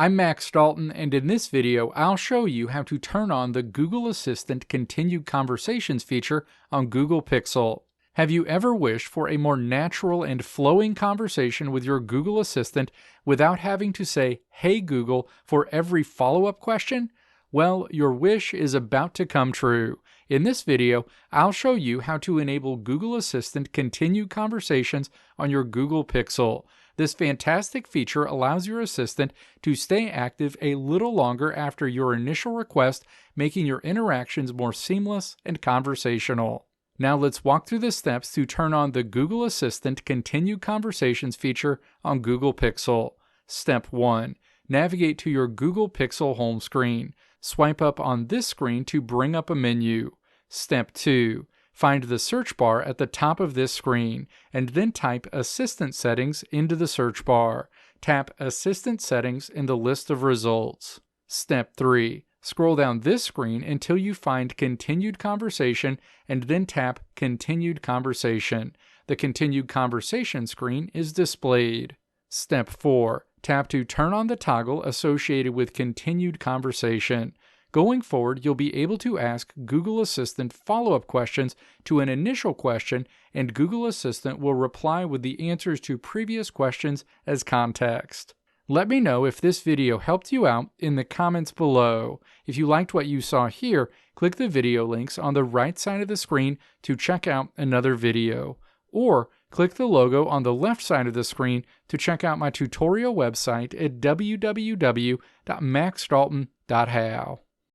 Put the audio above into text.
I'm Max Dalton, and in this video, I'll show you how to turn on the Google Assistant Continued Conversations feature on Google Pixel. Have you ever wished for a more natural and flowing conversation with your Google Assistant without having to say, "Hey Google," for every follow-up question? Well, your wish is about to come true. In this video, I'll show you how to enable Google Assistant Continued Conversations on your Google Pixel. This fantastic feature allows your assistant to stay active a little longer after your initial request, making your interactions more seamless and conversational. Now let's walk through the steps to turn on the Google Assistant Continued Conversations feature on Google Pixel. Step 1. Navigate to your Google Pixel home screen. Swipe up on this screen to bring up a menu. Step 2. Find the search bar at the top of this screen, and then type Assistant Settings into the search bar. Tap Assistant Settings in the list of results. Step 3. Scroll down this screen until you find Continued Conversation, and then tap Continued Conversation. The Continued Conversation screen is displayed. Step 4. Tap to turn on the toggle associated with Continued Conversation. Going forward, you'll be able to ask Google Assistant follow-up questions to an initial question, and Google Assistant will reply with the answers to previous questions as context. Let me know if this video helped you out in the comments below. If you liked what you saw here, click the video links on the right side of the screen to check out another video. Or click the logo on the left side of the screen to check out my tutorial website at www.maxdalton.how.